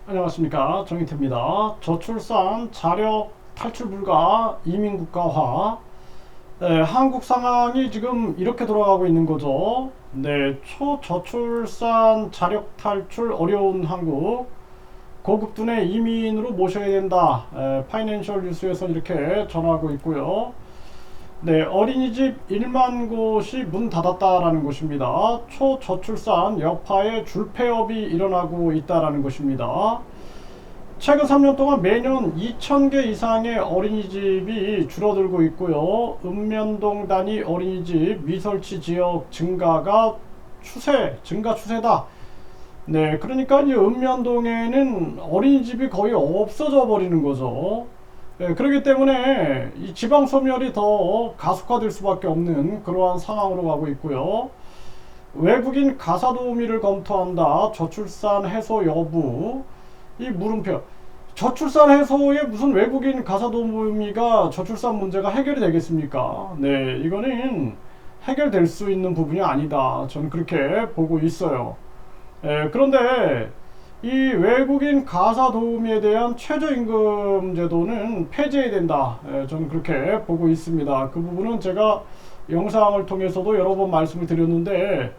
안녕하십니까, 정인태입니다. 저출산, 자력 탈출 불가, 이민 국가화. 한국 상황이 지금 이렇게 돌아가고 있는 거죠. 초저출산, 자력 탈출 어려운 한국, 고급둔의 이민으로 모셔야 된다. 파이낸셜 뉴스에서 이렇게 전하고 있고요. 어린이집 1만 곳이 문 닫았다라는 것입니다. 초저출산 여파에 줄폐업이 일어나고 있다라는 것입니다. 최근 3년 동안 매년 2,000개 이상의 어린이집이 줄어들고 있고요. 읍면동 단위 어린이집 미설치 지역 증가 추세다. 그러니까 이 읍면동에는 어린이집이 거의 없어져 버리는 거죠. 그렇기 때문에 이 지방 소멸이 더 가속화될 수밖에 없는 그러한 상황으로 가고 있고요. 외국인 가사도우미를 검토한다. 저출산 해소 여부. 이 물음표. 저출산 해소에 무슨 외국인 가사도우미가 저출산 문제가 해결이 되겠습니까? 이거는 해결될 수 있는 부분이 아니다. 저는 그렇게 보고 있어요. 그런데 이 외국인 가사도우미에 대한 최저임금 제도는 폐지해야 된다. 저는 그렇게 보고 있습니다. 그 부분은 제가 영상을 통해서도 여러 번 말씀을 드렸는데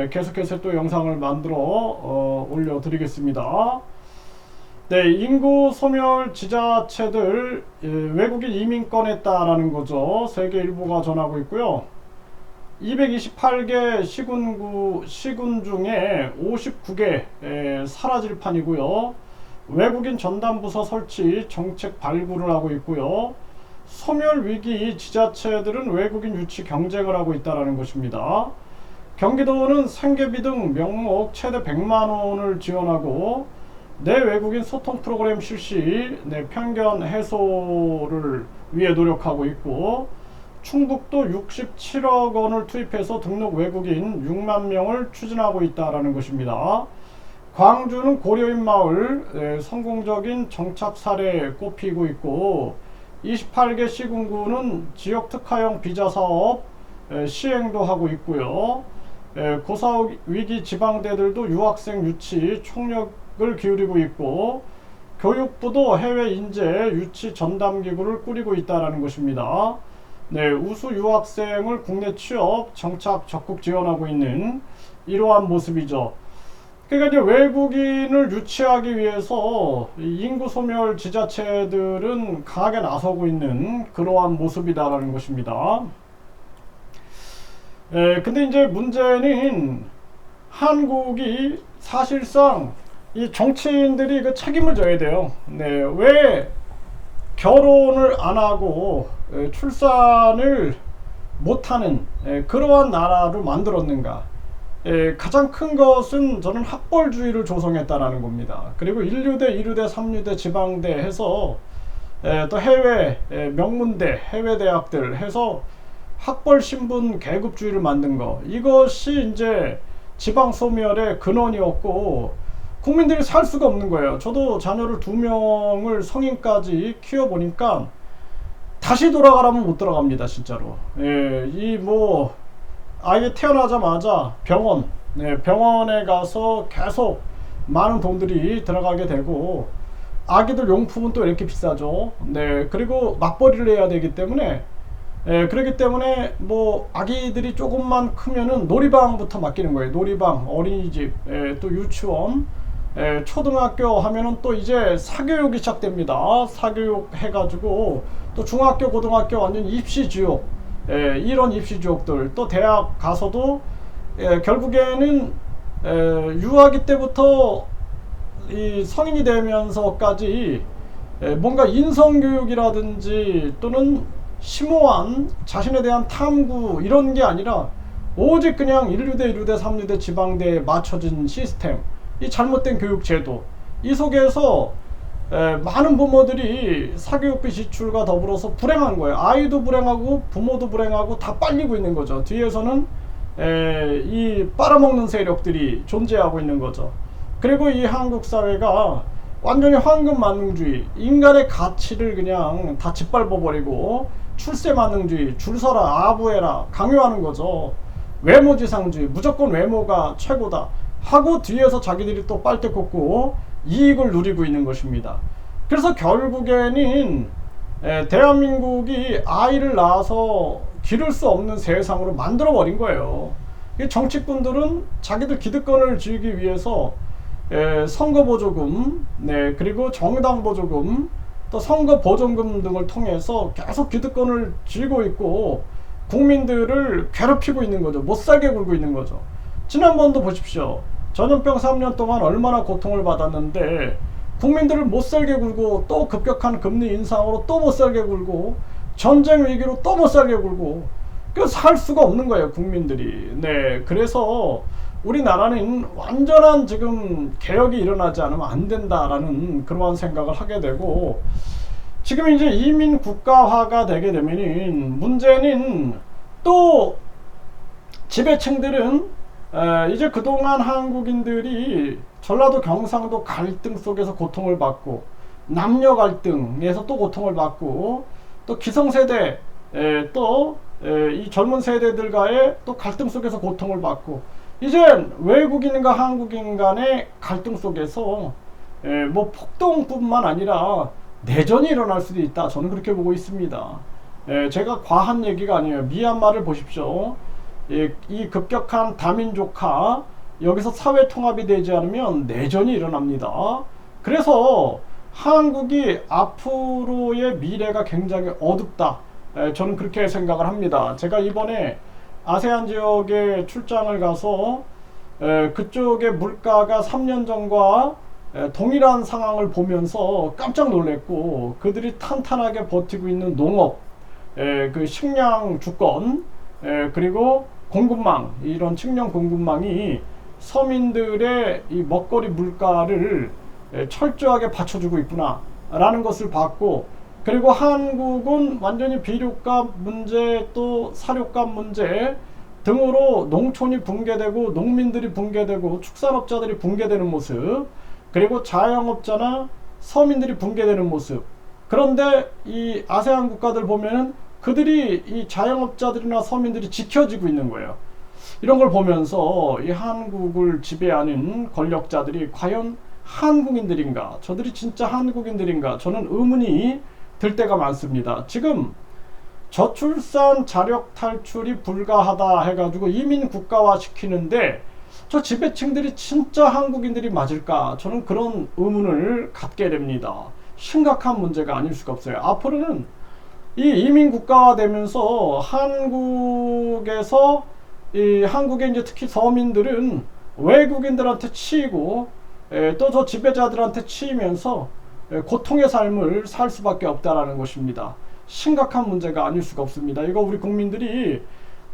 계속해서 또 영상을 만들어 올려드리겠습니다. 인구 소멸 지자체들 외국인 이민 꺼냈다라는 거죠. 세계일보가 전하고 있고요. 228개 시군 중에 59개 사라질 판이고요. 외국인 전담부서 설치 정책 발굴을 하고 있고요. 소멸위기 지자체들은 외국인 유치 경쟁을 하고 있다는 것입니다. 경기도는 생계비 등 명목 최대 100만 원을 지원하고 내 외국인 소통 프로그램 실시, 편견 해소를 위해 노력하고 있고, 충북도 67억 원을 투입해서 등록 외국인 6만 명을 추진하고 있다는 것입니다. 광주는 고려인 마을 성공적인 정착 사례 꼽히고 있고, 28개 시군구는 지역 특화형 비자 사업 시행도 하고 있고요. 고사위기 지방대들도 유학생 유치 총력을 기울이고 있고, 교육부도 해외 인재 유치 전담기구를 꾸리고 있다는 것입니다. 우수 유학생을 국내 취업, 정착 적극 지원하고 있는 이러한 모습이죠. 그러니까 이제 외국인을 유치하기 위해서 인구 소멸 지자체들은 강하게 나서고 있는 그러한 모습이다라는 것입니다. 근데 이제 문제는 한국이 사실상 이 정치인들이 그 책임을 져야 돼요. 왜 결혼을 안 하고 출산을 못하는 그러한 나라로 만들었는가. 가장 큰 것은 저는 학벌주의를 조성했다라는 겁니다. 그리고 1류대, 2류대, 3류대, 지방대 해서 또 해외 명문대, 해외 대학들 해서 학벌 신분 계급주의를 만든 거, 이것이 이제 지방 소멸의 근원이었고 국민들이 살 수가 없는 거예요. 저도 자녀를 2명을 성인까지 키워보니까 다시 돌아가라면 못 돌아갑니다, 진짜로. 아이 태어나자마자 병원에 가서 계속 많은 돈들이 들어가게 되고, 아기들 용품은 또 이렇게 비싸죠. 그리고 맞벌이를 해야 되기 때문에, 그렇기 때문에 아기들이 조금만 크면은 놀이방부터 맡기는 거예요. 놀이방, 어린이집, 또 유치원, 초등학교 하면은 또 이제 사교육이 시작됩니다. 사교육 해가지고 또 중학교, 고등학교 완전 입시지옥, 이런 입시지옥들, 또 대학 가서도 결국에는 유아기 때부터 이 성인이 되면서까지 뭔가 인성교육이라든지 또는 심오한 자신에 대한 탐구, 이런 게 아니라 오직 그냥 1류대, 2류대, 3류대, 지방대에 맞춰진 시스템, 이 잘못된 교육제도, 이 속에서 많은 부모들이 사교육비 지출과 더불어서 불행한 거예요. 아이도 불행하고 부모도 불행하고 다 빨리고 있는 거죠. 뒤에서는 이 빨아먹는 세력들이 존재하고 있는 거죠. 그리고 이 한국 사회가 완전히 황금만능주의, 인간의 가치를 그냥 다 짓밟아버리고 출세만능주의, 줄 서라, 아부해라, 강요하는 거죠. 외모지상주의, 무조건 외모가 최고다 하고 뒤에서 자기들이 또 빨대 꽂고 이익을 누리고 있는 것입니다. 그래서 결국에는 대한민국이 아이를 낳아서 기를 수 없는 세상으로 만들어 버린 거예요. 정치꾼들은 자기들 기득권을 지우기 위해서 선거보조금, 그리고 정당보조금, 또 선거보전금 등을 통해서 계속 기득권을 쥐고 있고 국민들을 괴롭히고 있는 거죠. 못살게 굴고 있는 거죠. 지난번도 보십시오. 전염병 3년 동안 얼마나 고통을 받았는데 국민들을 못살게 굴고 또 급격한 금리 인상으로 또 못살게 굴고 전쟁 위기로 또 못살게 굴고 살 수가 없는 거예요, 국민들이. 그래서 우리나라는 완전한 지금 개혁이 일어나지 않으면 안 된다라는 그러한 생각을 하게 되고, 지금 이제 이민 국가화가 되게 되면은 문제는 또 지배층들은 이제 그동안 한국인들이 전라도 경상도 갈등 속에서 고통을 받고 남녀 갈등에서 또 고통을 받고 또 기성세대 또 이 젊은 세대들과의 또 갈등 속에서 고통을 받고 이제 외국인과 한국인 간의 갈등 속에서 뭐 폭동뿐만 아니라 내전이 일어날 수도 있다. 저는 그렇게 보고 있습니다. 제가 과한 얘기가 아니에요. 미얀마를 보십시오. 이 급격한 다민족화, 여기서 사회 통합이 되지 않으면 내전이 일어납니다. 그래서 한국이 앞으로의 미래가 굉장히 어둡다. 저는 그렇게 생각을 합니다. 제가 이번에 아세안 지역에 출장을 가서 그쪽의 물가가 3년 전과 동일한 상황을 보면서 깜짝 놀랐고, 그들이 탄탄하게 버티고 있는 농업, 그 식량 주권, 그리고 공급망, 이런 측량 공급망이 서민들의 이 먹거리 물가를 철저하게 받쳐주고 있구나 라는 것을 봤고, 그리고 한국은 완전히 비료값 문제, 또 사료값 문제 등으로 농촌이 붕괴되고 농민들이 붕괴되고 축산업자들이 붕괴되는 모습, 그리고 자영업자나 서민들이 붕괴되는 모습. 그런데 이 아세안 국가들 보면은 그들이 이 자영업자들이나 서민들이 지켜지고 있는 거예요. 이런 걸 보면서 이 한국을 지배하는 권력자들이 과연 한국인들인가? 저들이 진짜 한국인들인가? 저는 의문이 들 때가 많습니다. 지금 저출산 자력 탈출이 불가하다 해가지고 이민 국가화 시키는데 저 지배층들이 진짜 한국인들이 맞을까? 저는 그런 의문을 갖게 됩니다. 심각한 문제가 아닐 수가 없어요. 앞으로는 이 이민 국가화 되면서 한국에서 이 한국의 이제 특히 서민들은 외국인들한테 치이고 또 저 지배자들한테 치이면서 고통의 삶을 살 수밖에 없다라는 것입니다. 심각한 문제가 아닐 수가 없습니다. 이거 우리 국민들이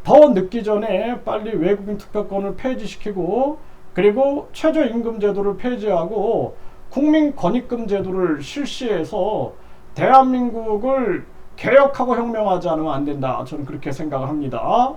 더 늦기 전에 빨리 외국인 투표권을 폐지시키고, 그리고 최저임금 제도를 폐지하고 국민 권익금 제도를 실시해서 대한민국을 개혁하고 혁명하지 않으면 안 된다. 저는 그렇게 생각을 합니다.